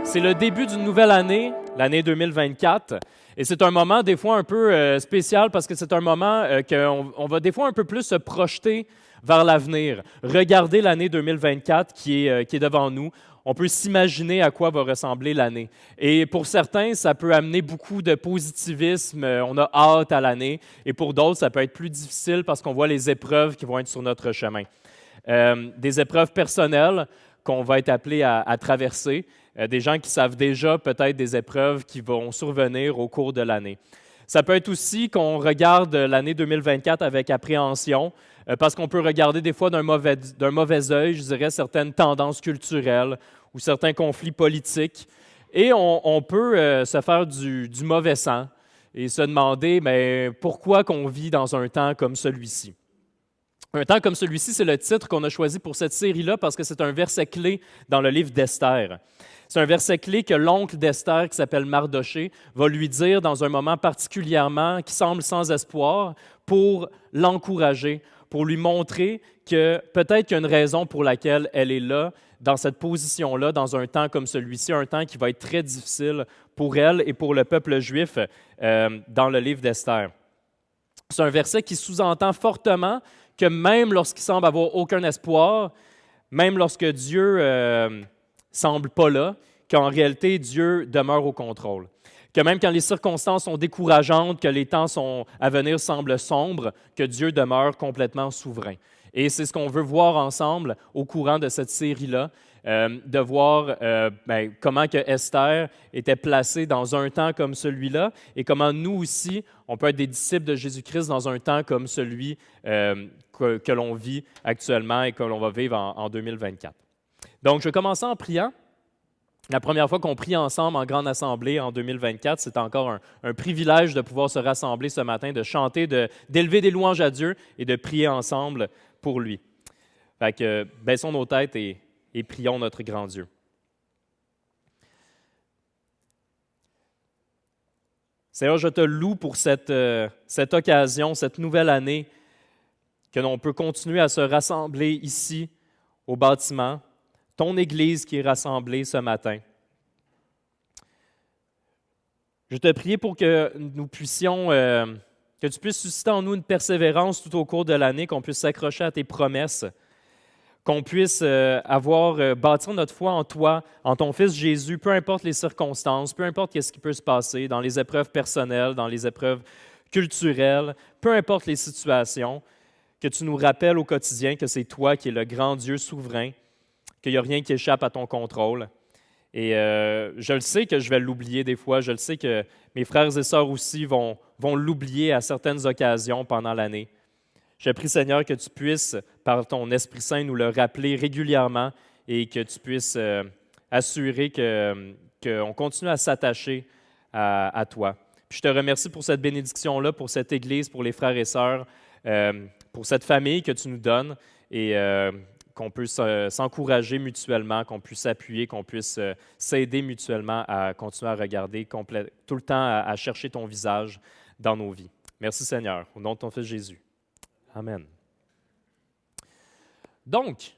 C'est le début d'une nouvelle année, l'année 2024. Et c'est un moment des fois un peu spécial parce que c'est un moment qu'on va des fois un peu plus se projeter vers l'avenir, regarder l'année 2024 qui est devant nous. On peut s'imaginer à quoi va ressembler l'année. Et pour certains, ça peut amener beaucoup de positivisme, on a hâte à l'année. Et pour d'autres, ça peut être plus difficile parce qu'on voit les épreuves qui vont être sur notre chemin. Des épreuves personnelles qu'on va être appelé à traverser, des gens qui savent déjà peut-être des épreuves qui vont survenir au cours de l'année. Ça peut être aussi qu'on regarde l'année 2024 avec appréhension, parce qu'on peut regarder des fois d'un mauvais œil, je dirais, certaines tendances culturelles ou certains conflits politiques, et on peut se faire du mauvais sang et se demander mais pourquoi qu'on vit dans un temps comme celui-ci. Un temps comme celui-ci, c'est le titre qu'on a choisi pour cette série-là parce que c'est un verset clé dans le livre d'Esther. C'est un verset clé que l'oncle d'Esther, qui s'appelle Mardoché, va lui dire dans un moment particulièrement qui semble sans espoir pour l'encourager, pour lui montrer que peut-être qu'il y a une raison pour laquelle elle est là, dans cette position-là, dans un temps comme celui-ci, un temps qui va être très difficile pour elle et pour le peuple juif dans le livre d'Esther. C'est un verset qui sous-entend fortement que même lorsqu'il semble avoir aucun espoir, même lorsque Dieu semble pas là, qu'en réalité, Dieu demeure au contrôle. Que même quand les circonstances sont décourageantes, que les temps à venir semblent sombres, que Dieu demeure complètement souverain. Et c'est ce qu'on veut voir ensemble au courant de cette série-là, de voir comment que Esther était placée dans un temps comme celui-là et comment nous aussi, on peut être des disciples de Jésus-Christ dans un temps comme celui que l'on vit actuellement et que l'on va vivre en 2024. Donc, je vais commencer en priant. La première fois qu'on prie ensemble en grande assemblée en 2024, c'est encore un privilège de pouvoir se rassembler ce matin, de chanter, d'élever des louanges à Dieu et de prier ensemble pour lui. Fait que baissons nos têtes et prions notre grand Dieu. Seigneur, je te loue pour cette occasion, cette nouvelle année, que l'on peut continuer à se rassembler ici au bâtiment, ton Église qui est rassemblée ce matin. Je te prie pour que nous puissions, que tu puisses susciter en nous une persévérance tout au cours de l'année, qu'on puisse s'accrocher à tes promesses, qu'on puisse bâtir notre foi en toi, en ton Fils Jésus, peu importe les circonstances, peu importe ce qui peut se passer dans les épreuves personnelles, dans les épreuves culturelles, peu importe les situations, que tu nous rappelles au quotidien que c'est toi qui es le grand Dieu souverain, qu'il n'y a rien qui échappe à ton contrôle. Et je le sais que je vais l'oublier des fois, je le sais que mes frères et sœurs aussi vont l'oublier à certaines occasions pendant l'année. Je prie, Seigneur, que tu puisses, par ton Esprit Saint, nous le rappeler régulièrement et que tu puisses assurer qu'on continue à s'attacher à toi. Puis je te remercie pour cette bénédiction-là, pour cette Église, pour les frères et sœurs, pour cette famille que tu nous donnes et qu'on puisse s'encourager mutuellement, qu'on puisse s'appuyer, qu'on puisse s'aider mutuellement à continuer à regarder tout le temps, à chercher ton visage dans nos vies. Merci Seigneur, au nom de ton Fils Jésus. Amen. Donc,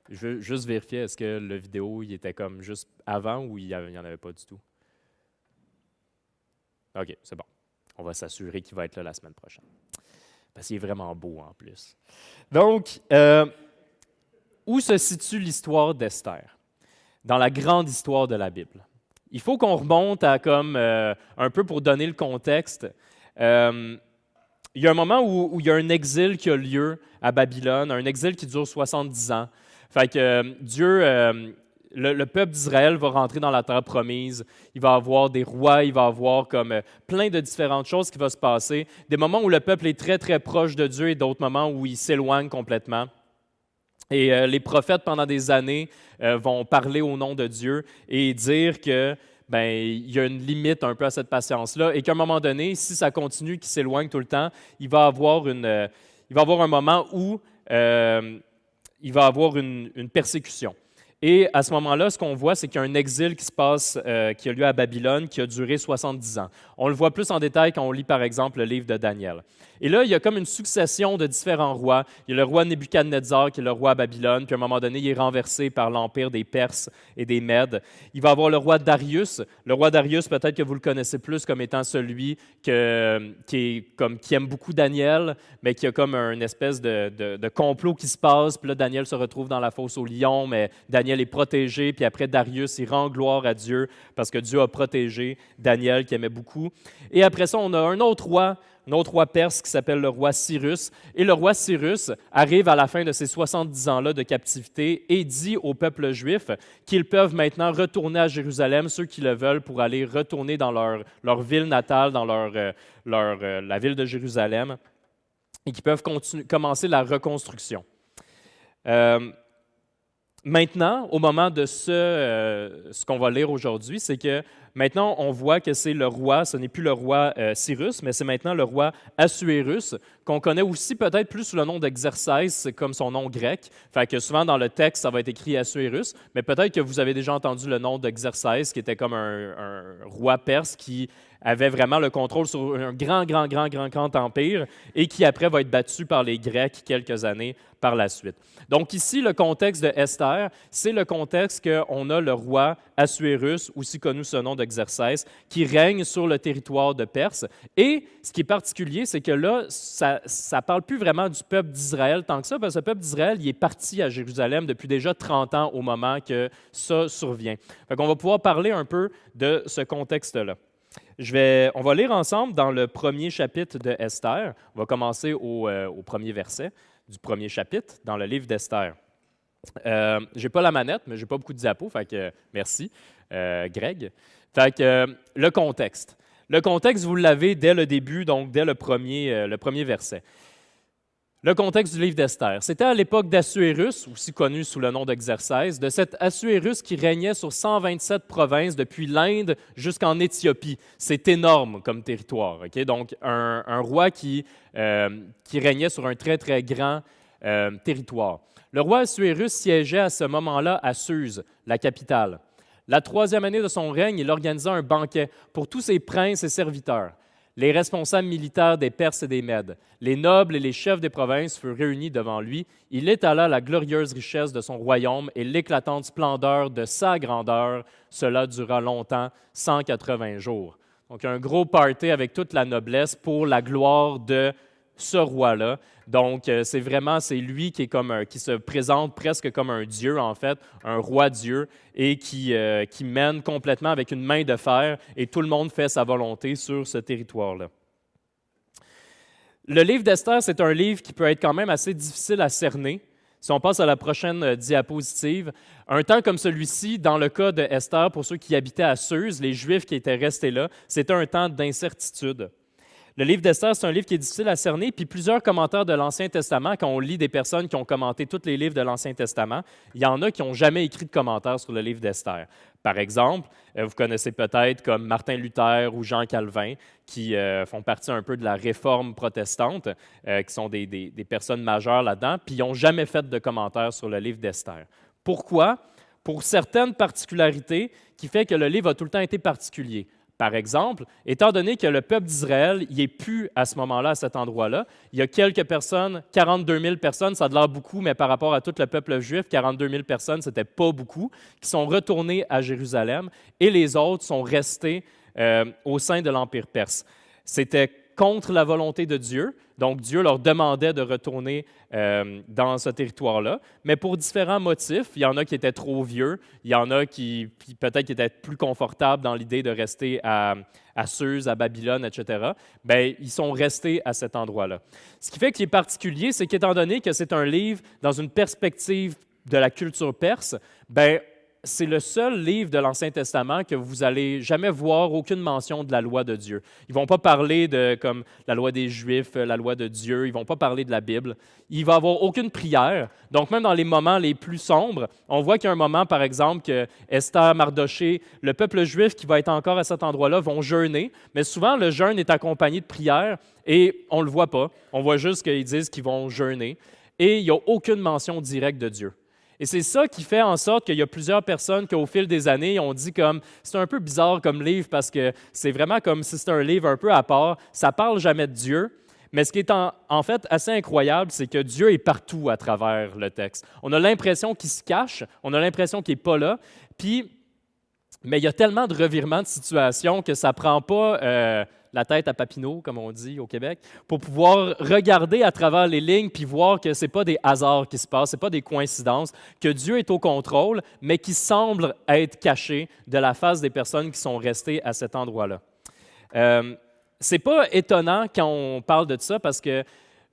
je veux juste vérifier, est-ce que la vidéo il était comme juste avant ou il n'y en avait pas du tout? OK, c'est bon. On va s'assurer qu'il va être là la semaine prochaine. Parce qu'il est vraiment beau en plus. Donc, où se situe l'histoire d'Esther? Dans la grande histoire de la Bible. Il faut qu'on remonte à un peu pour donner le contexte. Il y a un moment où il y a un exil qui a lieu à Babylone, un exil qui dure 70 ans. Fait que Dieu, le peuple d'Israël va rentrer dans la terre promise. Il va avoir des rois, il va avoir plein de différentes choses qui vont se passer. Des moments où le peuple est très, très proche de Dieu et d'autres moments où il s'éloigne complètement. Et les prophètes, pendant des années, vont parler au nom de Dieu et dire que il y a une limite un peu à cette patience-là et qu'à un moment donné, si ça continue, qu'il s'éloigne tout le temps, il va avoir un moment où il va avoir une persécution. Et à ce moment-là, ce qu'on voit, c'est qu'il y a un exil qui se passe, qui a lieu à Babylone, qui a duré 70 ans. On le voit plus en détail quand on lit, par exemple, le livre de Daniel. Et là, il y a comme une succession de différents rois. Il y a le roi Nebuchadnezzar, qui est le roi à Babylone, puis à un moment donné, il est renversé par l'empire des Perses et des Mèdes. Il va y avoir le roi Darius. Le roi Darius, peut-être que vous le connaissez plus comme étant celui qui aime beaucoup Daniel, mais qui a comme une espèce de complot qui se passe. Puis là, Daniel se retrouve dans la fosse aux lions, mais Daniel est protégé. Puis après, Darius, il rend gloire à Dieu parce que Dieu a protégé Daniel, qui aimait beaucoup. Et après ça, on a un autre roi perse qui s'appelle le roi Cyrus. Et le roi Cyrus arrive à la fin de ces 70 ans-là de captivité et dit au peuple juif qu'ils peuvent maintenant retourner à Jérusalem, ceux qui le veulent, pour aller retourner dans leur ville natale, dans la ville de Jérusalem, et qui peuvent commencer la reconstruction. Maintenant, au moment de ce qu'on va lire aujourd'hui, c'est que maintenant, on voit que c'est le roi, ce n'est plus le roi Cyrus, mais c'est maintenant le roi Assuérus, qu'on connaît aussi peut-être plus sous le nom d'Exercès, comme son nom grec. Fait que souvent dans le texte, ça va être écrit Assuérus, mais peut-être que vous avez déjà entendu le nom d'Exercès, qui était comme un roi perse qui avait vraiment le contrôle sur un grand empire et qui après va être battu par les Grecs quelques années par la suite. Donc ici, le contexte de Esther, c'est le contexte qu'on a le roi Assuérus, aussi connu sous le nom d'Exercès, qui règne sur le territoire de Perse. Et ce qui est particulier, c'est que là, ça ne parle plus vraiment du peuple d'Israël tant que ça, parce que le peuple d'Israël, il est parti à Jérusalem depuis déjà 30 ans au moment que ça survient. Fait qu'on va pouvoir parler un peu de ce contexte-là. On va lire ensemble dans le premier chapitre de Esther. On va commencer au premier verset du premier chapitre dans le livre d'Esther. Je n'ai pas la manette, mais je n'ai pas beaucoup de diapos, fait que merci, Greg. Fait que le contexte. Le contexte, vous l'avez dès le début, donc dès le premier verset. Le contexte du livre d'Esther. C'était à l'époque d'Assuérus, aussi connu sous le nom d'Exercès, de cet Assuérus qui régnait sur 127 provinces depuis l'Inde jusqu'en Éthiopie. C'est énorme comme territoire. Okay? Donc, un roi qui régnait sur un très grand territoire. Le roi Assuérus siégeait à ce moment-là à Suse, la capitale. La 3e année de son règne, il organisa un banquet pour tous ses princes et serviteurs. Les responsables militaires des Perses et des Mèdes, les nobles et les chefs des provinces furent réunis devant lui. Il étala la glorieuse richesse de son royaume et l'éclatante splendeur de sa grandeur. Cela dura longtemps, 180 jours. Donc, un gros party avec toute la noblesse pour la gloire de ce roi-là. Donc, c'est lui qui se présente presque comme un dieu, en fait, un roi-dieu, et qui mène complètement avec une main de fer, et tout le monde fait sa volonté sur ce territoire-là. Le livre d'Esther, c'est un livre qui peut être quand même assez difficile à cerner. Si on passe à la prochaine diapositive, un temps comme celui-ci, dans le cas d'Esther, pour ceux qui habitaient à Suse, les Juifs qui étaient restés là, c'était un temps d'incertitude. Le livre d'Esther, c'est un livre qui est difficile à cerner, puis plusieurs commentaires de l'Ancien Testament, quand on lit des personnes qui ont commenté tous les livres de l'Ancien Testament, il y en a qui n'ont jamais écrit de commentaires sur le livre d'Esther. Par exemple, vous connaissez peut-être comme Martin Luther ou Jean Calvin, qui font partie un peu de la réforme protestante, qui sont des personnes majeures là-dedans, puis ils n'ont jamais fait de commentaires sur le livre d'Esther. Pourquoi? Pour certaines particularités qui fait que le livre a tout le temps été particulier. Par exemple, étant donné que le peuple d'Israël n'y est plus à ce moment-là, à cet endroit-là, il y a quelques personnes, 42 000 personnes, ça a l'air beaucoup, mais par rapport à tout le peuple juif, 42 000 personnes, ce n'était pas beaucoup, qui sont retournées à Jérusalem, et les autres sont restés au sein de l'Empire perse. C'était contre la volonté de Dieu, donc Dieu leur demandait de retourner dans ce territoire-là, mais pour différents motifs. Il y en a qui étaient trop vieux, il y en a qui peut-être qui étaient plus confortables dans l'idée de rester à Suse, à Babylone, etc. Bien, ils sont restés à cet endroit-là. Ce qui fait qu'il est particulier, c'est qu'étant donné que c'est un livre dans une perspective de la culture perse, bien, c'est le seul livre de l'Ancien Testament que vous n'allez jamais voir aucune mention de la loi de Dieu. Ils ne vont pas parler de comme la loi des Juifs, la loi de Dieu, ils ne vont pas parler de la Bible. Il ne va y avoir aucune prière. Donc, même dans les moments les plus sombres, on voit qu'il y a un moment, par exemple, que Esther, Mardoché, le peuple juif qui va être encore à cet endroit-là, vont jeûner, mais souvent, le jeûne est accompagné de prière et on ne le voit pas. On voit juste qu'ils disent qu'ils vont jeûner et il n'y a aucune mention directe de Dieu. Et c'est ça qui fait en sorte qu'il y a plusieurs personnes qui, au fil des années, ont dit comme c'est un peu bizarre comme livre parce que c'est vraiment comme si c'était un livre un peu à part. Ça parle jamais de Dieu. Mais ce qui est en fait assez incroyable, c'est que Dieu est partout à travers le texte. On a l'impression qu'il se cache, on a l'impression qu'il n'est pas là. Mais il y a tellement de revirements de situation que ça ne prend pas la tête à Papineau, comme on dit au Québec, pour pouvoir regarder à travers les lignes puis voir que ce n'est pas des hasards qui se passent, ce n'est pas des coïncidences, que Dieu est au contrôle, mais qui semble être caché de la face des personnes qui sont restées à cet endroit-là. C'est pas étonnant quand on parle de ça parce que,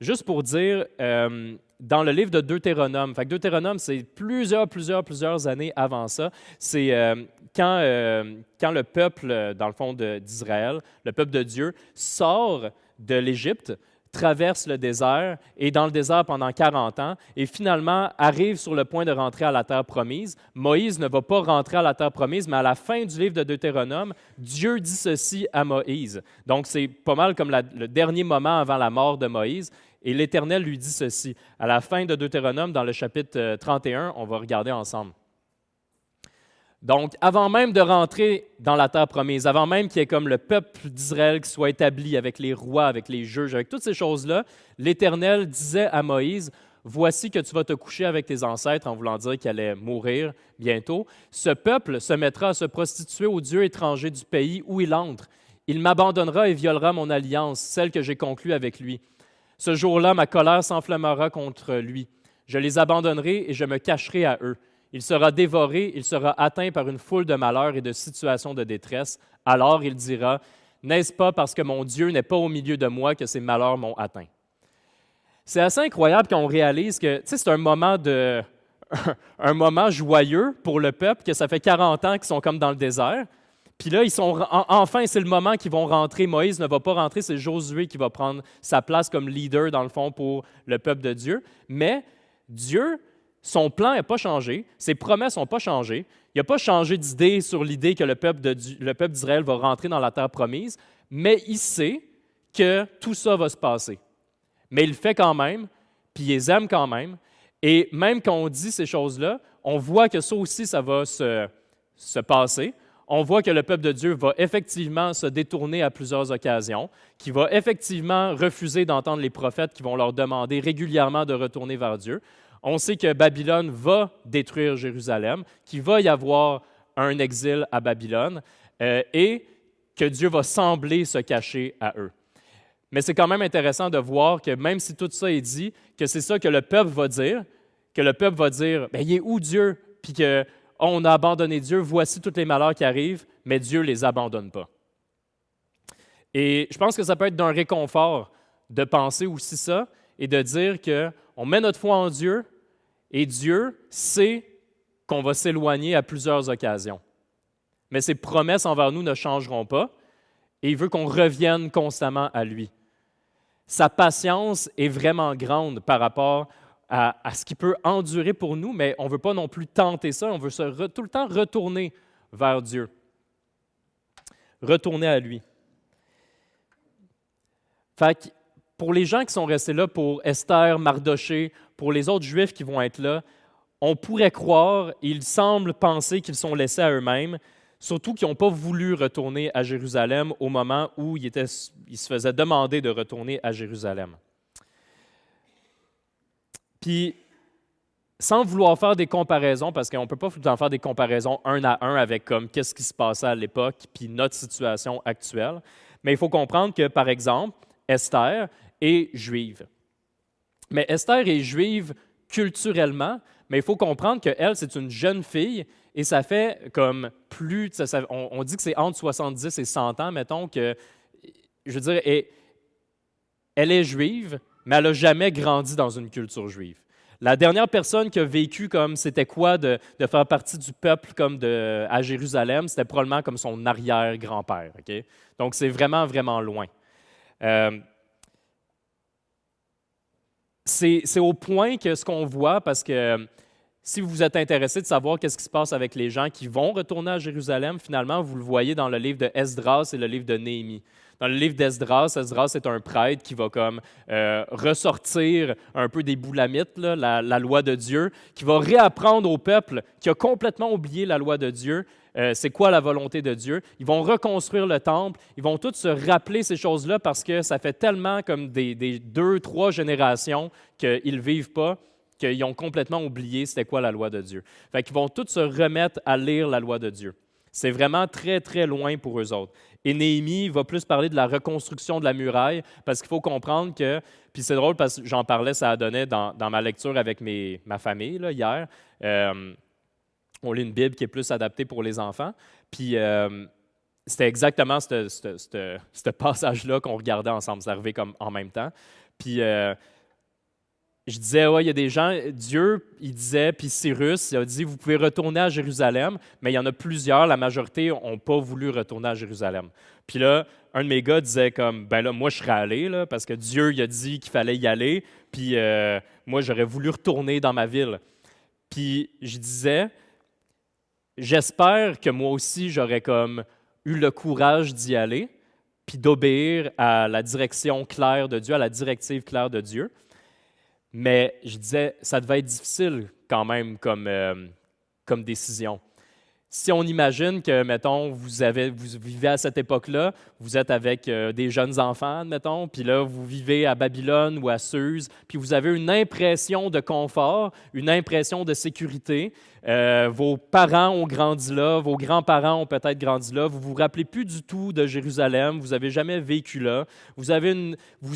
juste pour dire, dans le livre de Deutéronome, fait que Deutéronome, c'est plusieurs années avant ça, c'est quand le peuple, dans le fond d'Israël, le peuple de Dieu, sort de l'Égypte, traverse le désert, est dans le désert pendant 40 ans et finalement arrive sur le point de rentrer à la terre promise. Moïse ne va pas rentrer à la terre promise, mais à la fin du livre de Deutéronome, Dieu dit ceci à Moïse. Donc, c'est pas mal comme le dernier moment avant la mort de Moïse. Et l'Éternel lui dit ceci. À la fin de Deutéronome, dans le chapitre 31, on va regarder ensemble. Donc, avant même de rentrer dans la terre promise, avant même qu'il y ait comme le peuple d'Israël qui soit établi avec les rois, avec les juges, avec toutes ces choses-là, l'Éternel disait à Moïse, « Voici que tu vas te coucher avec tes ancêtres », en voulant dire qu'il allait mourir bientôt. « Ce peuple se mettra à se prostituer aux dieux étrangers du pays où il entre. Il m'abandonnera et violera mon alliance, celle que j'ai conclue avec lui. Ce jour-là, ma colère s'enflammera contre lui. Je les abandonnerai et je me cacherai à eux. Il sera dévoré, il sera atteint par une foule de malheurs et de situations de détresse. Alors il dira, « N'est-ce pas parce que mon Dieu n'est pas au milieu de moi que ces malheurs m'ont atteint? » C'est assez incroyable quand on réalise que c'est un moment un moment joyeux pour le peuple, que ça fait 40 ans qu'ils sont comme dans le désert. Puis là, enfin, c'est le moment qu'ils vont rentrer. Moïse ne va pas rentrer, c'est Josué qui va prendre sa place comme leader, dans le fond, pour le peuple de Dieu. Mais Dieu, son plan n'a pas changé, ses promesses n'ont pas changé. Il n'a pas changé d'idée sur l'idée que le peuple d'Israël va rentrer dans la terre promise, mais il sait que tout ça va se passer. Mais il le fait quand même, puis il les aime quand même. Et même quand on dit ces choses-là, on voit que ça aussi, ça va se passer. On voit que le peuple de Dieu va effectivement se détourner à plusieurs occasions, qu'il va effectivement refuser d'entendre les prophètes qui vont leur demander régulièrement de retourner vers Dieu. On sait que Babylone va détruire Jérusalem, qu'il va y avoir un exil à Babylone et que Dieu va sembler se cacher à eux. Mais c'est quand même intéressant de voir que même si tout ça est dit, que c'est ça que le peuple va dire, « Bien, il est où Dieu? » Puis que on a abandonné Dieu, voici tous les malheurs qui arrivent, mais Dieu ne les abandonne pas. Et je pense que ça peut être d'un réconfort de penser aussi ça et de dire qu'on met notre foi en Dieu et Dieu sait qu'on va s'éloigner à plusieurs occasions. Mais ses promesses envers nous ne changeront pas et il veut qu'on revienne constamment à lui. Sa patience est vraiment grande par rapport à ce qu'il peut endurer pour nous, mais on ne veut pas non plus tenter ça, on veut tout le temps retourner vers Dieu, retourner à lui. Fait que pour les gens qui sont restés là, pour Esther, Mardoché, pour les autres Juifs qui vont être là, on pourrait croire, ils semblent penser qu'ils sont laissés à eux-mêmes, surtout qu'ils n'ont pas voulu retourner à Jérusalem au moment où ils se faisaient demander de retourner à Jérusalem. Puis, sans vouloir faire des comparaisons, parce qu'on ne peut pas tout le temps faire des comparaisons un à un avec comme qu'est-ce qui se passait à l'époque puis notre situation actuelle, mais il faut comprendre que, par exemple, Esther est juive. Mais Esther est juive culturellement, mais il faut comprendre qu'elle, c'est une jeune fille et ça fait comme on dit que c'est entre 70 et 100 ans, mettons, que, je veux dire, elle est juive, mais elle n'a jamais grandi dans une culture juive. La dernière personne qui a vécu comme c'était quoi de faire partie du peuple comme à Jérusalem, c'était probablement comme son arrière-grand-père. Okay? Donc, c'est vraiment, vraiment loin. C'est au point que ce qu'on voit, parce que Si vous êtes intéressé de savoir qu'est-ce qui se passe avec les gens qui vont retourner à Jérusalem, finalement, vous le voyez dans le livre de Esdras et le livre de Néhémie. Dans le livre d'Esdras, Esdras est un prêtre qui va comme ressortir un peu des boulamites, là, la loi de Dieu, qui va réapprendre au peuple qui a complètement oublié la loi de Dieu, c'est quoi la volonté de Dieu. Ils vont reconstruire le temple, ils vont tous se rappeler ces choses-là parce que ça fait tellement comme des 2-3 générations qu'ils ne vivent pas, qu'ils ont complètement oublié c'était quoi la loi de Dieu. Fait qu'ils vont tous se remettre à lire la loi de Dieu. C'est vraiment très, très loin pour eux autres. Et Néhémie va plus parler de la reconstruction de la muraille, parce qu'il faut comprendre que, puis c'est drôle parce que j'en parlais, ça a donné dans ma lecture avec ma famille là, hier. On lit une Bible qui est plus adaptée pour les enfants. Puis c'était exactement ce passage-là qu'on regardait ensemble. Ça arrivait comme en même temps. Puis je disais, ouais, il y a des gens, Dieu, il disait, puis Cyrus, il a dit, vous pouvez retourner à Jérusalem, mais il y en a plusieurs, la majorité n'ont pas voulu retourner à Jérusalem. Puis là, un de mes gars disait comme, ben là, moi, je serais allé, là, parce que Dieu, il a dit qu'il fallait y aller, puis moi, j'aurais voulu retourner dans ma ville. Puis je disais, j'espère que moi aussi, j'aurais comme eu le courage d'y aller, puis d'obéir à la direction claire de Dieu, à la directive claire de Dieu. Mais je disais, ça devait être difficile quand même comme décision. Si on imagine que, mettons, vous vivez à cette époque-là, vous êtes avec des jeunes enfants, mettons, puis là, vous vivez à Babylone ou à Suse, puis vous avez une impression de confort, une impression de sécurité. Vos parents ont grandi là, vos grands-parents ont peut-être grandi là, vous ne vous rappelez plus du tout de Jérusalem, vous n'avez jamais vécu là, vous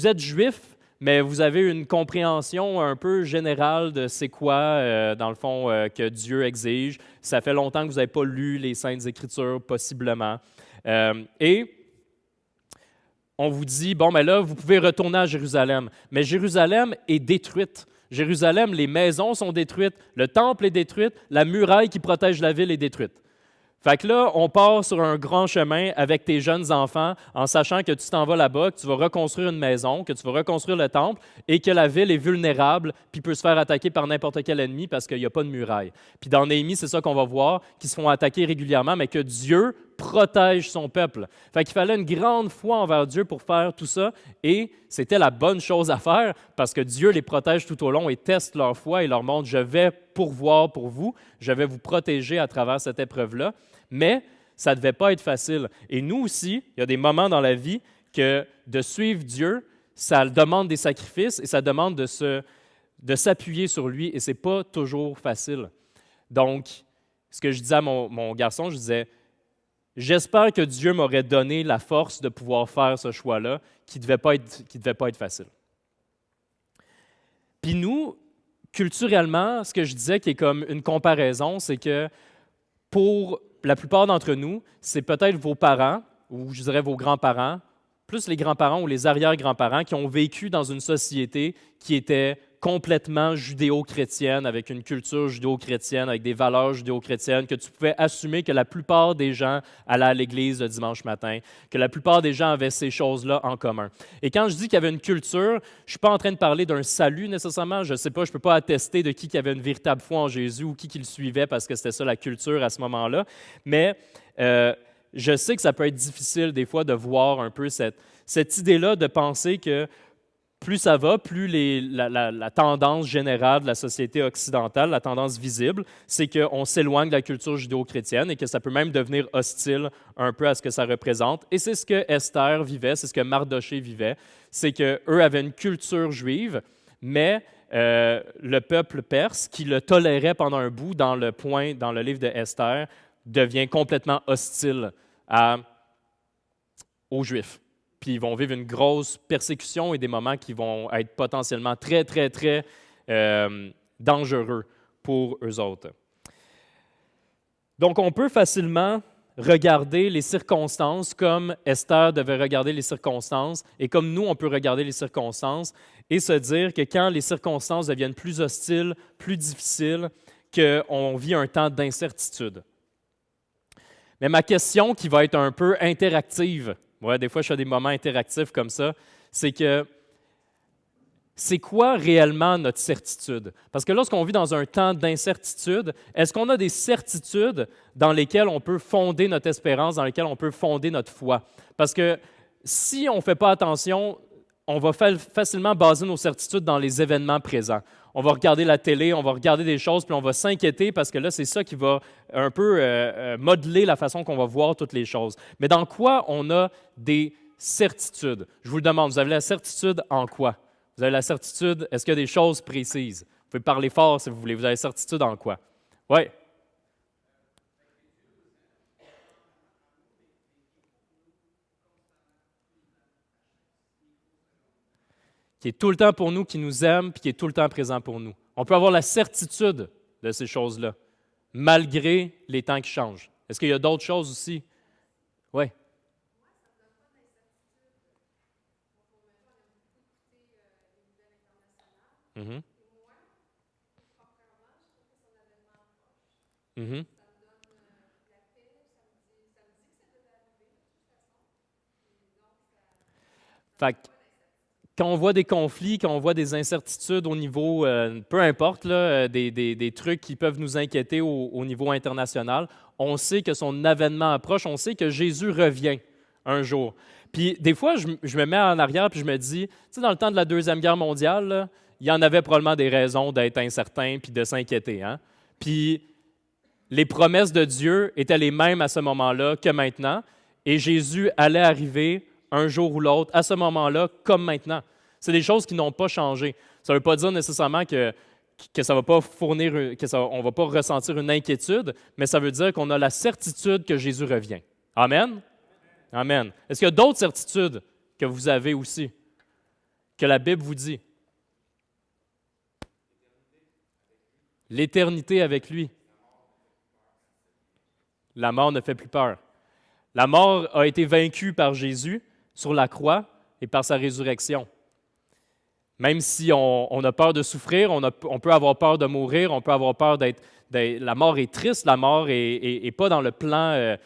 êtes juif, mais vous avez une compréhension un peu générale de c'est quoi, dans le fond, que Dieu exige. Ça fait longtemps que vous n'avez pas lu les Saintes Écritures, possiblement. Et on vous dit, bon, mais là, vous pouvez retourner à Jérusalem. Mais Jérusalem est détruite. Jérusalem, les maisons sont détruites, le temple est détruit, la muraille qui protège la ville est détruite. Fait que là, on part sur un grand chemin avec tes jeunes enfants en sachant que tu t'en vas là-bas, que tu vas reconstruire une maison, que tu vas reconstruire le temple et que la ville est vulnérable puis peut se faire attaquer par n'importe quel ennemi parce qu'il n'y a pas de muraille. Puis dans Néhémie, c'est ça qu'on va voir, qu'ils se font attaquer régulièrement, mais que Dieu protège son peuple. Fait qu'il fallait une grande foi envers Dieu pour faire tout ça et c'était la bonne chose à faire parce que Dieu les protège tout au long et teste leur foi et leur montre « Je vais pourvoir pour vous, je vais vous protéger à travers cette épreuve-là ». Mais ça ne devait pas être facile. Et nous aussi, il y a des moments dans la vie que de suivre Dieu, ça demande des sacrifices et ça demande de s'appuyer sur lui et ce n'est pas toujours facile. Donc, ce que je disais à mon garçon, je disais, j'espère que Dieu m'aurait donné la force de pouvoir faire ce choix-là qui ne devait pas être facile. Puis nous, culturellement, ce que je disais qui est comme une comparaison, c'est que pour la plupart d'entre nous, c'est peut-être vos parents, ou je dirais vos grands-parents, plus les grands-parents ou les arrière-grands-parents qui ont vécu dans une société qui était complètement judéo-chrétienne, avec une culture judéo-chrétienne, avec des valeurs judéo-chrétiennes, que tu pouvais assumer que la plupart des gens allaient à l'église le dimanche matin, que la plupart des gens avaient ces choses-là en commun. Et quand je dis qu'il y avait une culture, je ne suis pas en train de parler d'un salut nécessairement, je ne sais pas, je ne peux pas attester de qui avait une véritable foi en Jésus ou qui le suivait parce que c'était ça la culture à ce moment-là, mais je sais que ça peut être difficile des fois de voir un peu cette idée-là de penser que plus ça va, plus la tendance générale de la société occidentale, la tendance visible, c'est qu'on s'éloigne de la culture judéo-chrétienne et que ça peut même devenir hostile un peu à ce que ça représente. Et c'est ce que Esther vivait, c'est ce que Mardoché vivait, c'est qu'eux avaient une culture juive, mais le peuple perse, qui le tolérait pendant un bout dans le livre de Esther, devient complètement hostile aux Juifs. Puis ils vont vivre une grosse persécution et des moments qui vont être potentiellement très, très, très dangereux pour eux autres. Donc, on peut facilement regarder les circonstances comme Esther devait regarder les circonstances et comme nous, on peut regarder les circonstances et se dire que quand les circonstances deviennent plus hostiles, plus difficiles, qu'on vit un temps d'incertitude. Mais ma question qui va être un peu interactive, ouais, des fois je fais des moments interactifs comme ça, c'est que c'est quoi réellement notre certitude? Parce que lorsqu'on vit dans un temps d'incertitude, est-ce qu'on a des certitudes dans lesquelles on peut fonder notre espérance, dans lesquelles on peut fonder notre foi? Parce que si on ne fait pas attention, on va facilement baser nos certitudes dans les événements présents. On va regarder la télé, on va regarder des choses, puis on va s'inquiéter parce que là, c'est ça qui va un peu modeler la façon qu'on va voir toutes les choses. Mais dans quoi on a des certitudes? Je vous le demande, vous avez la certitude en quoi? Vous avez la certitude, est-ce qu'il y a des choses précises? Vous pouvez parler fort si vous voulez. Vous avez la certitude en quoi? Oui. Qui est tout le temps pour nous, qui nous aime, puis qui est tout le temps présent pour nous. On peut avoir la certitude de ces choses-là, malgré les temps qui changent. Est-ce qu'il y a d'autres choses aussi? Oui. Mhm. Mhm. Fait que quand on voit des conflits, quand on voit des incertitudes au niveau, peu importe, là, des trucs qui peuvent nous inquiéter au niveau international, on sait que son avènement approche, on sait que Jésus revient un jour. Puis des fois, je me mets en arrière puis je me dis, tu sais, dans le temps de la Deuxième Guerre mondiale, là, il y en avait probablement des raisons d'être incertain puis de s'inquiéter. Hein? Puis les promesses de Dieu étaient les mêmes à ce moment-là que maintenant, et Jésus allait arriver un jour ou l'autre, à ce moment-là, comme maintenant. C'est des choses qui n'ont pas changé. Ça ne veut pas dire nécessairement que ça va pas fournir, on ne va pas ressentir une inquiétude, mais ça veut dire qu'on a la certitude que Jésus revient. Amen? Amen. Est-ce qu'il y a d'autres certitudes que vous avez aussi, que la Bible vous dit? L'éternité avec lui. La mort ne fait plus peur. La mort a été vaincue par Jésus sur la croix et par sa résurrection. Même si on a peur de souffrir, on peut avoir peur de mourir, on peut avoir peur la mort est triste, la mort est pas dans le plan,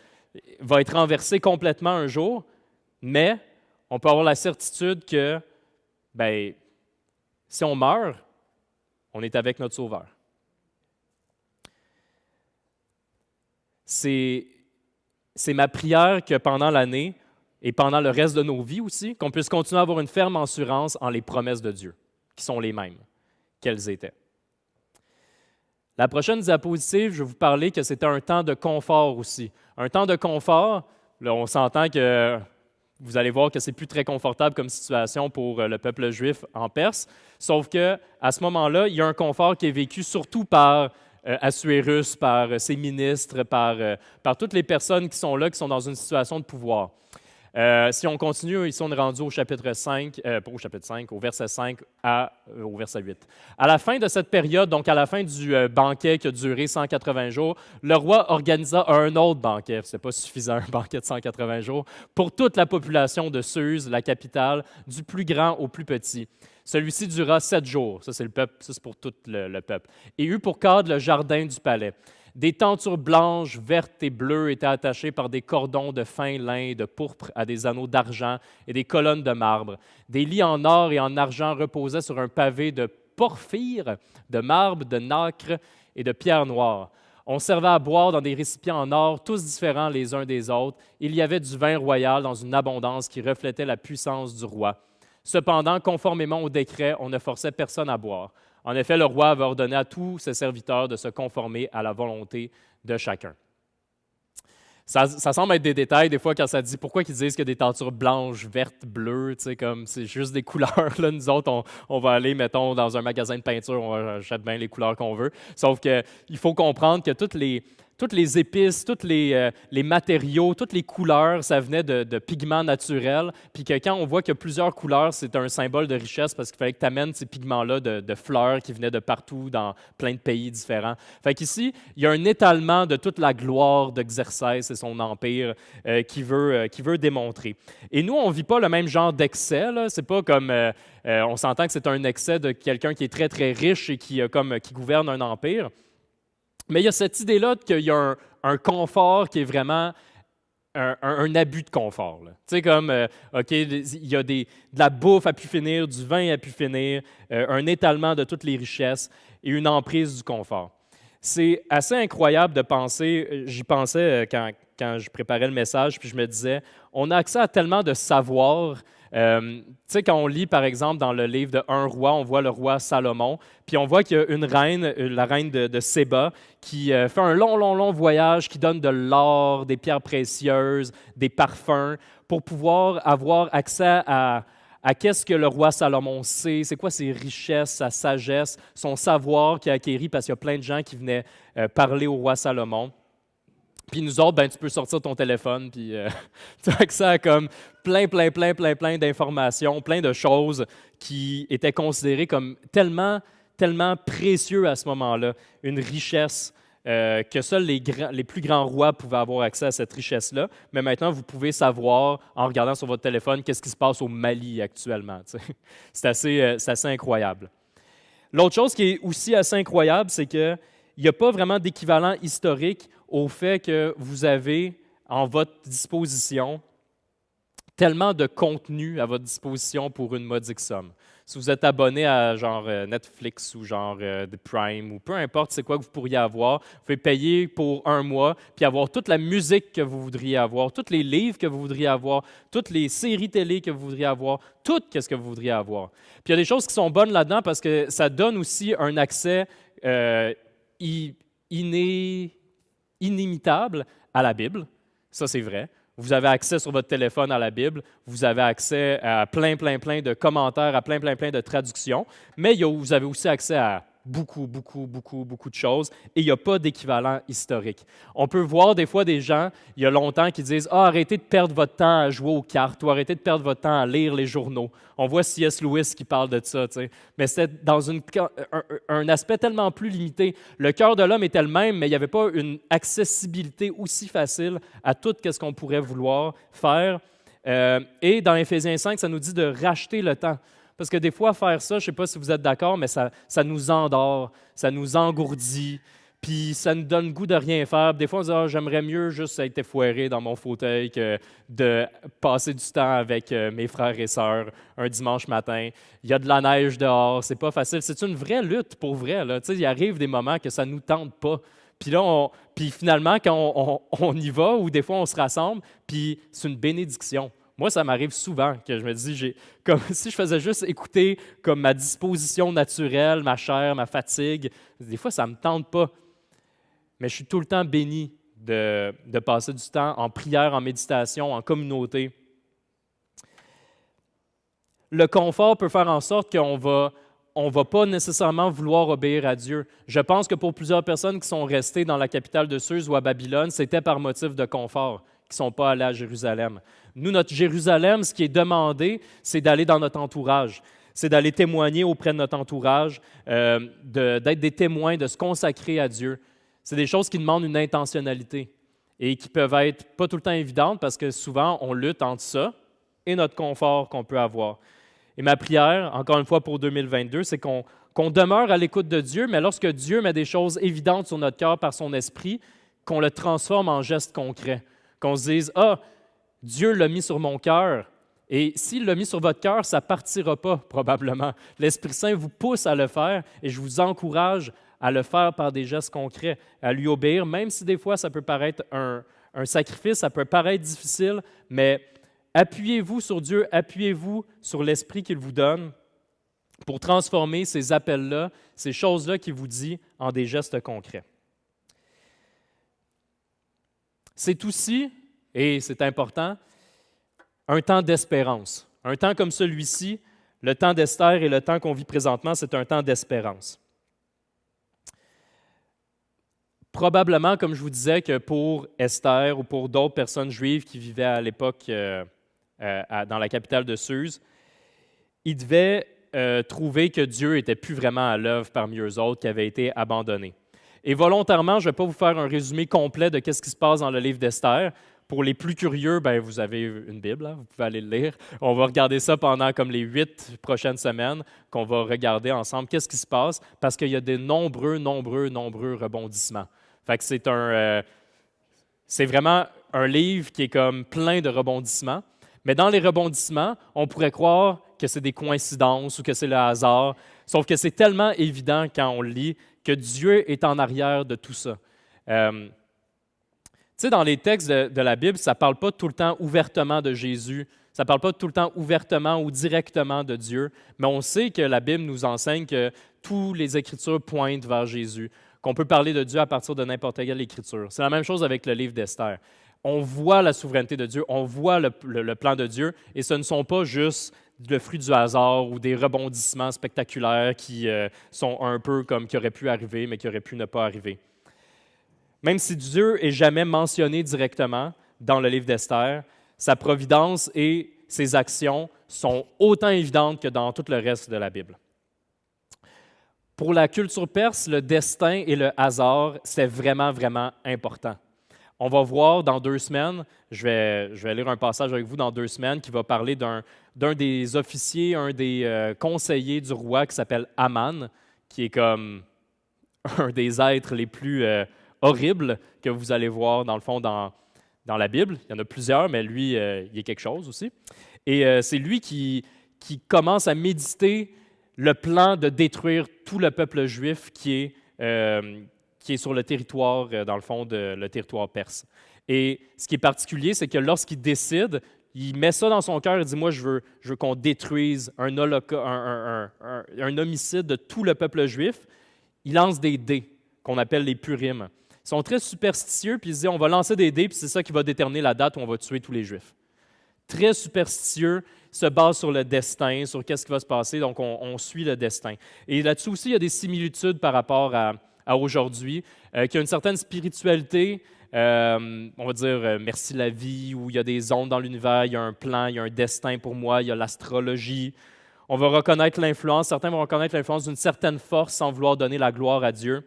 va être renversée complètement un jour, mais on peut avoir la certitude que, ben, si on meurt, on est avec notre Sauveur. C'est ma prière que pendant l'année et pendant le reste de nos vies aussi, qu'on puisse continuer à avoir une ferme assurance en les promesses de Dieu, qui sont les mêmes qu'elles étaient. La prochaine diapositive, je vais vous parler que c'était un temps de confort aussi. Un temps de confort, là, on s'entend que vous allez voir que c'est plus très confortable comme situation pour le peuple juif en Perse, sauf qu'à ce moment-là, il y a un confort qui est vécu surtout par Assuérus, par ses ministres, par toutes les personnes qui sont là, qui sont dans une situation de pouvoir. Si on continue, ici on est rendu au chapitre 5, pas au chapitre 5, au verset 5 au verset 8. À la fin de cette période, donc à la fin du banquet qui a duré 180 jours, le roi organisa un autre banquet, ce n'est pas suffisant un banquet de 180 jours, pour toute la population de Suse, la capitale, du plus grand au plus petit. Celui-ci dura 7 jours, ça c'est le peuple, ça c'est pour tout le peuple, et eut pour cadre le jardin du palais. Des tentures blanches, vertes et bleues étaient attachées par des cordons de fin lin et de pourpre à des anneaux d'argent et des colonnes de marbre. Des lits en or et en argent reposaient sur un pavé de porphyre, de marbre, de nacre et de pierre noire. On servait à boire dans des récipients en or, tous différents les uns des autres. Il y avait du vin royal dans une abondance qui reflétait la puissance du roi. Cependant, conformément au décret, on ne forçait personne à boire. En effet, le roi avait ordonné à tous ses serviteurs de se conformer à la volonté de chacun. Ça semble être des détails, des fois, quand ça dit pourquoi ils disent qu'il y a des tentures blanches, vertes, bleues, tu sais, comme c'est juste des couleurs. Là, nous autres, on va aller, mettons, dans un magasin de peinture, on achète bien les couleurs qu'on veut. Sauf qu'il faut comprendre que toutes les épices, tous les matériaux, toutes les couleurs, ça venait de pigments naturels. Puis que quand on voit qu'il y a plusieurs couleurs, c'est un symbole de richesse parce qu'il fallait que tu amènes ces pigments-là de fleurs qui venaient de partout dans plein de pays différents. Fait qu'ici, il y a un étalement de toute la gloire de Xerxès et son empire qui veut démontrer. Et nous, on ne vit pas le même genre d'excès. Là. C'est pas comme... on s'entend que c'est un excès de quelqu'un qui est très, très riche et qui gouverne un empire. Mais il y a cette idée-là qu'il y a un confort qui est vraiment un abus de confort. Tu sais, comme, OK, il y a de la bouffe à pu finir, du vin à pu finir, un étalement de toutes les richesses et une emprise du confort. C'est assez incroyable de penser, j'y pensais quand je préparais le message, puis je me disais, on a accès à tellement de savoir. Tu sais, quand on lit, par exemple, dans le livre de Un roi, on voit le roi Salomon, puis on voit qu'il y a une reine, la reine de Séba, qui fait un long voyage, qui donne de l'or, des pierres précieuses, des parfums, pour pouvoir avoir accès à qu'est-ce que le roi Salomon sait, c'est quoi ses richesses, sa sagesse, son savoir qu'il a acquéri, parce qu'il y a plein de gens qui venaient parler au roi Salomon. Puis nous autres, ben, tu peux sortir ton téléphone, puis tu as accès à comme plein d'informations, plein de choses qui étaient considérées comme tellement précieux à ce moment-là, une richesse que seuls les plus grands rois pouvaient avoir accès à cette richesse-là. Mais maintenant, vous pouvez savoir, en regardant sur votre téléphone, qu'est-ce qui se passe au Mali actuellement. C'est assez incroyable. L'autre chose qui est aussi assez incroyable, c'est qu'il n'y a pas vraiment d'équivalent historique au fait que vous avez en votre disposition tellement de contenu à votre disposition pour une modique somme. Si vous êtes abonné à genre Netflix ou genre The Prime ou peu importe c'est quoi que vous pourriez avoir, vous pouvez payer pour un mois puis avoir toute la musique que vous voudriez avoir, tous les livres que vous voudriez avoir, toutes les séries télé que vous voudriez avoir, tout ce que vous voudriez avoir. Puis il y a des choses qui sont bonnes là-dedans parce que ça donne aussi un accès inimitable à la Bible. Ça, c'est vrai. Vous avez accès sur votre téléphone à la Bible. Vous avez accès à plein de commentaires, à plein de traductions. Mais vous avez aussi accès à beaucoup de choses et il n'y a pas d'équivalent historique. On peut voir des fois des gens, il y a longtemps, qui disent « Ah, arrêtez de perdre votre temps à jouer aux cartes ou arrêtez de perdre votre temps à lire les journaux. » On voit C.S. Lewis qui parle de ça, tu sais. Mais c'était dans un aspect tellement plus limité. Le cœur de l'homme était le même, mais il n'y avait pas une accessibilité aussi facile à tout ce qu'on pourrait vouloir faire. Et dans Éphésiens 5, ça nous dit de racheter le temps. Parce que des fois, faire ça, je ne sais pas si vous êtes d'accord, mais ça nous endort, ça nous engourdit, puis ça nous donne le goût de rien faire. Des fois, on se dit ah, j'aimerais mieux juste être effoiré dans mon fauteuil que de passer du temps avec mes frères et sœurs un dimanche matin. Il y a de la neige dehors, c'est pas facile. C'est une vraie lutte pour vrai. Là. Il arrive des moments que ça ne nous tente pas. Puis là, finalement, quand on y va, ou des fois on se rassemble, puis c'est une bénédiction. Moi, ça m'arrive souvent que je me dis, comme si je faisais juste écouter comme ma disposition naturelle, ma chair, ma fatigue. Des fois, ça ne me tente pas. Mais je suis tout le temps béni de passer du temps en prière, en méditation, en communauté. Le confort peut faire en sorte qu'on ne va pas nécessairement vouloir obéir à Dieu. Je pense que pour plusieurs personnes qui sont restées dans la capitale de Suse ou à Babylone, c'était par motif de confort, qui ne sont pas allés à Jérusalem. Nous, notre Jérusalem, ce qui est demandé, c'est d'aller dans notre entourage, c'est d'aller témoigner auprès de notre entourage, d'être des témoins, de se consacrer à Dieu. C'est des choses qui demandent une intentionnalité et qui peuvent être pas tout le temps évidentes parce que souvent, on lutte entre ça et notre confort qu'on peut avoir. Et ma prière, encore une fois pour 2022, c'est qu'on demeure à l'écoute de Dieu, mais lorsque Dieu met des choses évidentes sur notre cœur par son esprit, qu'on le transforme en gestes concrets. Qu'on se dise « Ah, Dieu l'a mis sur mon cœur. » Et s'il l'a mis sur votre cœur, ça ne partira pas, probablement. L'Esprit Saint vous pousse à le faire et je vous encourage à le faire par des gestes concrets, à lui obéir, même si des fois ça peut paraître un sacrifice, ça peut paraître difficile, mais appuyez-vous sur Dieu, appuyez-vous sur l'Esprit qu'il vous donne pour transformer ces appels-là, ces choses-là qu'il vous dit en des gestes concrets. C'est aussi, et c'est important, un temps d'espérance. Un temps comme celui-ci, le temps d'Esther et le temps qu'on vit présentement, c'est un temps d'espérance. Probablement, comme je vous disais, que pour Esther ou pour d'autres personnes juives qui vivaient à l'époque dans la capitale de Suse, ils devaient trouver que Dieu n'était plus vraiment à l'œuvre parmi eux autres, qui avaient été abandonnés. Et volontairement, je ne vais pas vous faire un résumé complet de ce qui se passe dans le livre d'Esther. Pour les plus curieux, ben, vous avez une Bible, hein, vous pouvez aller le lire. On va regarder ça pendant comme les 8 prochaines semaines, qu'on va regarder ensemble qu'est-ce qui se passe, parce qu'il y a des nombreux rebondissements. Fait que c'est vraiment un livre qui est comme plein de rebondissements, mais dans les rebondissements, on pourrait croire que c'est des coïncidences ou que c'est le hasard, sauf que c'est tellement évident quand on le lit que Dieu est en arrière de tout ça. Tu sais, dans les textes de la Bible, ça ne parle pas tout le temps ouvertement de Jésus, ça ne parle pas tout le temps ouvertement ou directement de Dieu, mais on sait que la Bible nous enseigne que toutes les Écritures pointent vers Jésus, qu'on peut parler de Dieu à partir de n'importe quelle Écriture. C'est la même chose avec le livre d'Esther. On voit la souveraineté de Dieu, on voit le plan de Dieu, et ce ne sont pas juste le fruit du hasard ou des rebondissements spectaculaires qui sont un peu comme qui auraient pu arriver, mais qui auraient pu ne pas arriver. Même si Dieu n'est jamais mentionné directement dans le livre d'Esther, sa providence et ses actions sont autant évidentes que dans tout le reste de la Bible. Pour la culture perse, le destin et le hasard, c'est vraiment, vraiment important. On va voir dans 2 semaines, je vais lire un passage avec vous dans 2 semaines qui va parler d'un des officiers, un des conseillers du roi qui s'appelle Aman, qui est comme un des êtres les plus horribles que vous allez voir dans le fond dans la Bible. Il y en a plusieurs, mais lui, il est quelque chose aussi. Et c'est lui qui commence à méditer le plan de détruire tout le peuple juif qui est sur le territoire, dans le fond, le territoire perse. Et ce qui est particulier, c'est que lorsqu'il décide, il met ça dans son cœur et dit « Moi, je veux qu'on détruise un homicide de tout le peuple juif. » Il lance des dés, qu'on appelle les Purim. Ils sont très superstitieux, puis ils se disent « On va lancer des dés, puis c'est ça qui va déterminer la date où on va tuer tous les Juifs. » Très superstitieux, se base sur le destin, sur qu'est-ce qui va se passer, donc on suit le destin. Et là-dessus aussi, il y a des similitudes par rapport à aujourd'hui, qui a une certaine spiritualité, on va dire merci la vie, où il y a des ondes dans l'univers, il y a un plan, il y a un destin pour moi, il y a l'astrologie. On va reconnaître l'influence, certains vont reconnaître l'influence d'une certaine force sans vouloir donner la gloire à Dieu.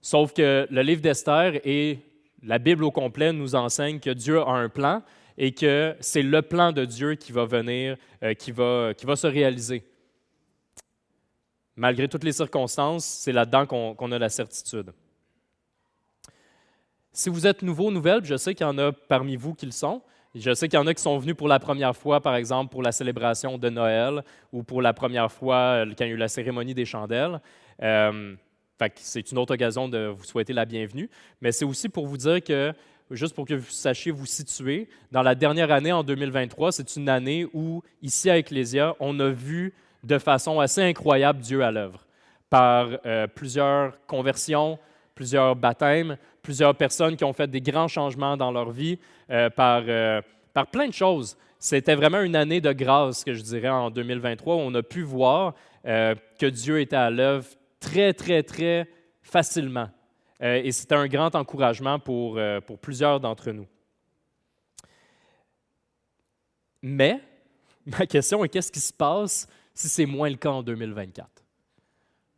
Sauf que le livre d'Esther et la Bible au complet nous enseigne que Dieu a un plan et que c'est le plan de Dieu qui va venir, qui va se réaliser. Malgré toutes les circonstances, c'est là-dedans qu'on a la certitude. Si vous êtes nouveau, nouvelle, je sais qu'il y en a parmi vous qui le sont. Je sais qu'il y en a qui sont venus pour la première fois, par exemple, pour la célébration de Noël ou pour la première fois quand il y a eu la cérémonie des chandelles. C'est une autre occasion de vous souhaiter la bienvenue. Mais c'est aussi pour vous dire que, juste pour que vous sachiez vous situer, dans la dernière année, en 2023, c'est une année où, ici à Ecclésia, on a vu de façon assez incroyable Dieu à l'œuvre, par plusieurs conversions, plusieurs baptêmes, plusieurs personnes qui ont fait des grands changements dans leur vie, par plein de choses. C'était vraiment une année de grâce, que je dirais, en 2023, où on a pu voir que Dieu était à l'œuvre très, très, très facilement. Et c'était un grand encouragement pour plusieurs d'entre nous. Mais, ma question est, qu'est-ce qui se passe si c'est moins le cas en 2024?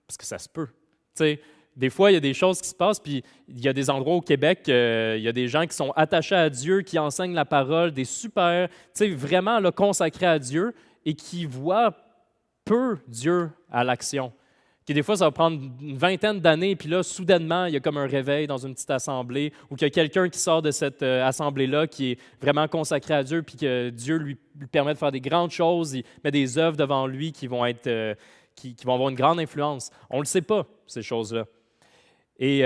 Parce que ça se peut. Tu sais, des fois, il y a des choses qui se passent, puis il y a des endroits au Québec, il y a des gens qui sont attachés à Dieu, qui enseignent la parole, des super, tu sais, vraiment là, consacrés à Dieu et qui voient peu Dieu à l'action. Qui des fois, ça va prendre une vingtaine d'années, puis là, soudainement, il y a comme un réveil dans une petite assemblée, ou qu'il y a quelqu'un qui sort de cette assemblée-là qui est vraiment consacré à Dieu, puis que Dieu lui permet de faire des grandes choses, il met des œuvres devant lui qui vont être, qui vont avoir une grande influence. On ne le sait pas, ces choses-là. Et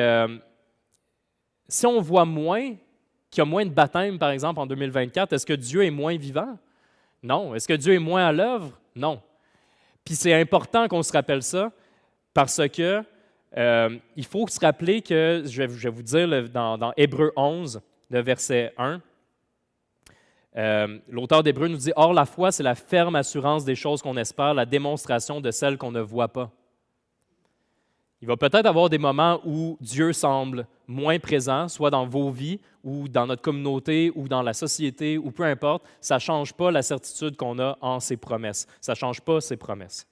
si on voit moins, qu'il y a moins de baptêmes, par exemple, en 2024, est-ce que Dieu est moins vivant? Non. Est-ce que Dieu est moins à l'œuvre? Non. Puis c'est important qu'on se rappelle ça, parce que il faut se rappeler que, je vais vous dire dans Hébreux 11, le verset 1, l'auteur d'Hébreux nous dit « Or, la foi, c'est la ferme assurance des choses qu'on espère, la démonstration de celles qu'on ne voit pas. » Il va peut-être avoir des moments où Dieu semble moins présent, soit dans vos vies ou dans notre communauté ou dans la société ou peu importe. Ça ne change pas la certitude qu'on a en ses promesses. Ça ne change pas ses promesses.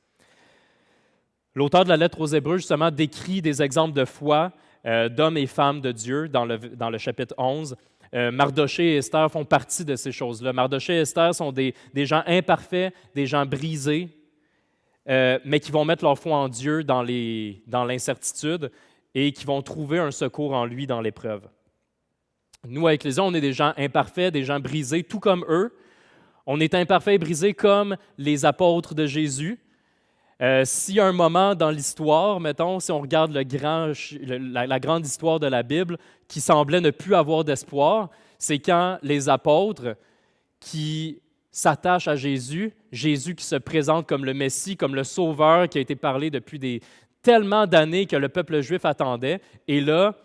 L'auteur de la lettre aux Hébreux, justement, décrit des exemples de foi d'hommes et femmes de Dieu dans le chapitre 11. Mardoché et Esther font partie de ces choses-là. Mardoché et Esther sont des gens imparfaits, des gens brisés, mais qui vont mettre leur foi en Dieu dans l'incertitude et qui vont trouver un secours en lui dans l'épreuve. Nous, à l'Ecclésia, on est des gens imparfaits, des gens brisés, tout comme eux. On est imparfaits et brisés comme les apôtres de Jésus. S'il y a un moment dans l'histoire, mettons, si on regarde la grande histoire de la Bible, qui semblait ne plus avoir d'espoir, c'est quand les apôtres qui s'attachent à Jésus, Jésus qui se présente comme le Messie, comme le Sauveur qui a été parlé depuis tellement d'années que le peuple juif attendait, et là,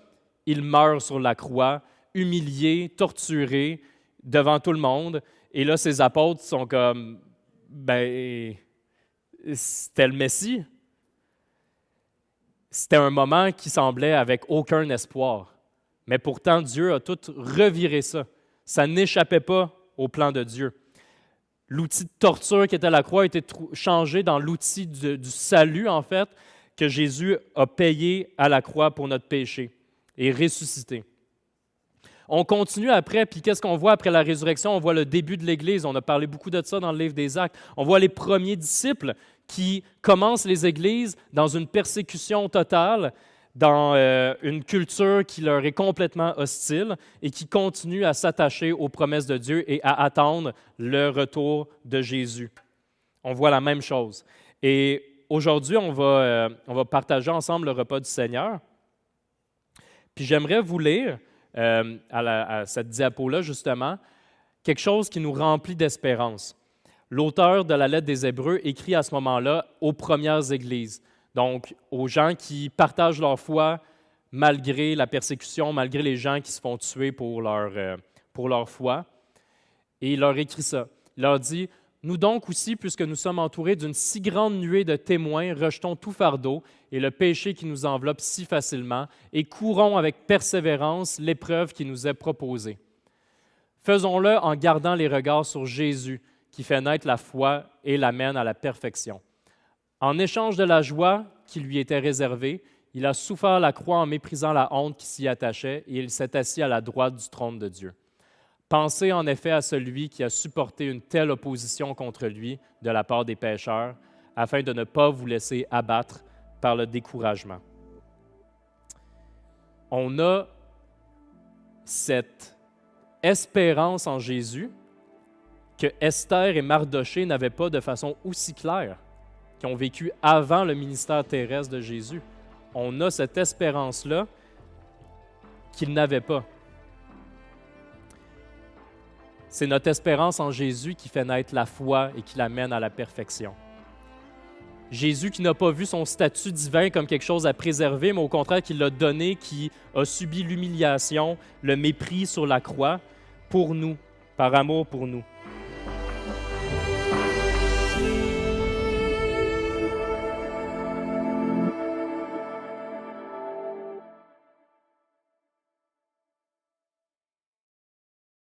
il meurt sur la croix, humilié, torturé, devant tout le monde, et là, ces apôtres sont comme, ben, c'était le Messie. C'était un moment qui semblait avec aucun espoir. Mais pourtant, Dieu a tout reviré ça. Ça n'échappait pas au plan de Dieu. L'outil de torture qui était la croix a été changé dans l'outil du salut, en fait, que Jésus a payé à la croix pour notre péché et ressuscité. On continue après, puis qu'est-ce qu'on voit après la résurrection? On voit le début de l'Église. On a parlé beaucoup de ça dans le livre des Actes. On voit les premiers disciples qui commencent les églises dans une persécution totale, dans une culture qui leur est complètement hostile et qui continuent à s'attacher aux promesses de Dieu et à attendre le retour de Jésus. On voit la même chose. Et aujourd'hui, on va partager ensemble le repas du Seigneur. Puis j'aimerais vous lire à cette diapo-là, justement, quelque chose qui nous remplit d'espérance. L'auteur de la lettre des Hébreux écrit à ce moment-là aux premières églises, donc aux gens qui partagent leur foi malgré la persécution, malgré les gens qui se font tuer pour leur foi. Et il leur écrit ça. Il leur dit « Nous donc aussi, puisque nous sommes entourés d'une si grande nuée de témoins, rejetons tout fardeau et le péché qui nous enveloppe si facilement, et courons avec persévérance l'épreuve qui nous est proposée. Faisons-le en gardant les regards sur Jésus, qui fait naître la foi et l'amène à la perfection. En échange de la joie qui lui était réservée, il a souffert la croix en méprisant la honte qui s'y attachait, et il s'est assis à la droite du trône de Dieu. Pensez en effet à celui qui a supporté une telle opposition contre lui de la part des pécheurs, afin de ne pas vous laisser abattre par le découragement. » On a cette espérance en Jésus que Esther et Mardochée n'avaient pas de façon aussi claire, qui ont vécu avant le ministère terrestre de Jésus. On a cette espérance-là qu'ils n'avaient pas. C'est notre espérance en Jésus qui fait naître la foi et qui l'amène à la perfection. Jésus qui n'a pas vu son statut divin comme quelque chose à préserver, mais au contraire qui l'a donné, qui a subi l'humiliation, le mépris sur la croix pour nous, par amour pour nous.